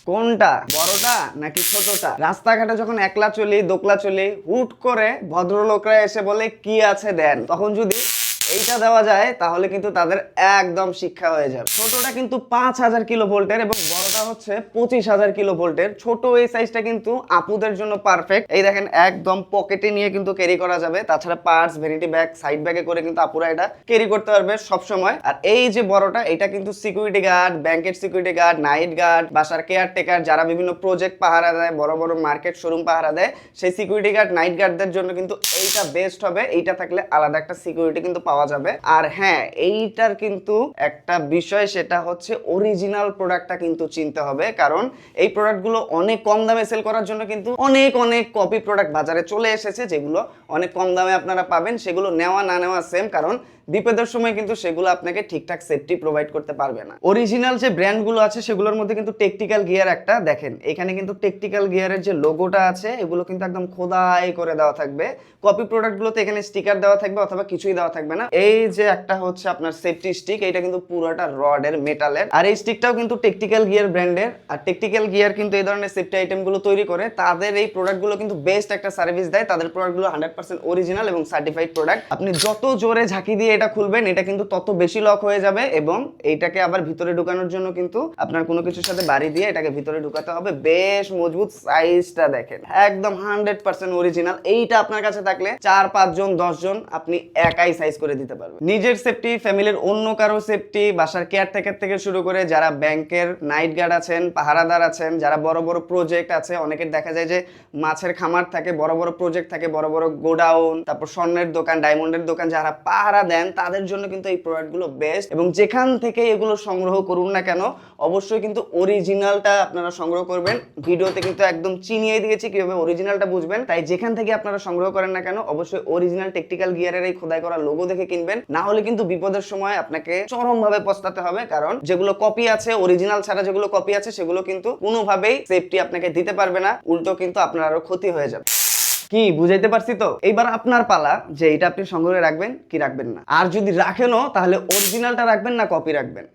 কোনটা, বড়টা নাকি ছোটটা? রাস্তাঘাটে যখন একলা চলি দোকলা চলি, হুট করে ভদ্রলোকরা এসে বলে কি আছে দেন, তখন যদি এইটা দেওয়া যায় তাহলে কিন্তু তাদের একদম শিক্ষা হয়ে যাবে। ছোটটা কিন্তু 5000 কিলো ভোল্টের এবং বড়টা হচ্ছে 25000 কিলো ভোল্টের। ছোট এই সাইজটা কিন্তু আপুদের জন্য পারফেক্ট। এই দেখেন একদম পকেটে নিয়ে কিন্তু ক্যারি করা যাবে। তাছাড়া পার্স, ভ্যানিটি ব্যাগ, সাইড ব্যাগে করে কিন্তু আপুরা এটা ক্যারি করতে পারবে সব সময়। আর এই যে বড়টা, এটা কিন্তু সিকিউরিটি গার্ড, ব্যাংকের সিকিউরিটি গার্ড, নাইট গার্ড, বাসার কেয়ারটেকার, যারা বিভিন্ন প্রজেক্ট পাহারা দেয়, বড় বড় মার্কেট শোরুম পাহারা দেয়, সেই সিকিউরিটি গার্ড, নাইট গার্ডদের জন্য কিন্তু এইটা বেস্ট হবে। এইটা থাকলে আলাদা একটা সিকিউরিটি কিন্তু পাওয়া যাবে। আর হ্যাঁ, এইটার কিন্তু একটা বিষয়, সেটা হচ্ছে অরিজিনাল প্রোডাক্টটা কিন্তু চিনতে হবে, কারণ এই প্রোডাক্টগুলো অনেক কম দামে সেল করার জন্য কিন্তু অনেক অনেক কপি প্রোডাক্ট বাজারে চলে এসেছে, যেগুলো অনেক কম দামে আপনারা পাবেন। সেগুলো নেওয়া না নেওয়া সেম, কারণ বিপদের সময় কিন্তু সেগুলো আপনাকে ঠিকঠাক সেফটি প্রোভাইড করতে পারবে না। অরিজিনাল যে ব্র্যান্ডগুলো আছে সেগুলোর মধ্যে কিন্তু টেকটিক্যাল গিয়ার একটা দেখেন, এখানে কিন্তু টেকটিক্যাল গিয়ারের যে লোগোটা আছে এগুলো কিন্তু একদম খোদাই করে দেওয়া থাকবে। কপি প্রোডাক্টগুলোতে এখানে স্টিকার দেওয়া থাকবে অথবা কিছুই দেওয়া থাকবে না। এই যে একটা হচ্ছে আপনার সেফটি স্টিক, এটা কিন্তু পুরোটা রডের, মেটালের। আর এই স্টিকটাও কিন্তু টেকটিক্যাল গিয়ার ব্র্যান্ডের। আর টেকটিক্যাল গিয়ার কিন্তু এই ধরনের সেফটি আইটেমগুলো তৈরি করে। তাদের এই প্রোডাক্টগুলো কিন্তু বেস্ট একটা সার্ভিস দেয়। তাদের প্রোডাক্টগুলো 100% অরিজিনাল এবং সার্টিফাইড প্রোডাক্ট। আপনি যত জোরে ঝাঁকি দিয়ে এটা খুলবেন, এটা কিন্তু তত বেশি লক হয়ে যাবে এবং এইটাকে আবার ভিতরে ঢুকানোর জন্য কিন্তু আপনার কোনো কিছুর সাথে বাড়ি দিয়ে এটাকে ভিতরে ঢুকাতে হবে। বেশ মজবুত। সাইজটা দেখেন একদম 100% অরিজিনাল। এইটা আপনার কাছে থাকলে 4-5 জন 10 জন আপনি একাই সাইজ করে দিতে পারবেন। নিজের সেফটি, ফ্যামিলির অন্য কারো সেফটি, বাসার কেয়ারটেকার থেকে শুরু করে যারা ব্যাংকের নাইট গার্ড আছেন, পাহারাদার আছেন, যারা বড় বড় প্রজেক্ট আছে, অনেকের দেখা যায় যে মাছের খামার থাকে, বড় বড় প্রজেক্ট থাকে, বড় বড় গোডাউন, তারপর স্বর্ণের দোকান, ডায়মন্ডের দোকান, যারা পাহারা দেন তাদের জন্য কিন্তু এই প্রোডাক্টগুলো বেস্ট। এবং যেখান থেকে এগুলো সংগ্রহ করুন না কেন, অবশ্যই কিন্তু অরিজিনালটা আপনারা সংগ্রহ করবেন। ভিডিওতে কিন্তু একদম চিনিয়ে দিয়েছি কিভাবে অরিজিনালটা বুঝবেন। তাই যেখান থেকে আপনারা সংগ্রহ করেন না কেন, অবশ্যই অরিজিনাল টেকটিক্যাল গিয়ারের এই খোদাই করা লোগো দেখে কিনবেন। না হলে কিন্তু বিপদের সময় আপনাকে চরমভাবে পস্তাতে হবে, কারণ যেগুলো কপি আছে, অরিজিনাল ছাড়া যেগুলো কপি আছে, সেগুলো কিন্তু কোনোভাবেই সেফটি আপনাকে দিতে পারবে না, উল্টো কিন্তু আপনার আরো ক্ষতি হয়ে যাবে। কি বুঝাইতে পারছি তো? এইবার আপনার পালা যে এটা আপনি সংগ্রহে রাখবেন কি রাখবেন না। আর যদি রাখেনও, তাহলে অরিজিনালটা রাখবেন না কপি রাখবেন।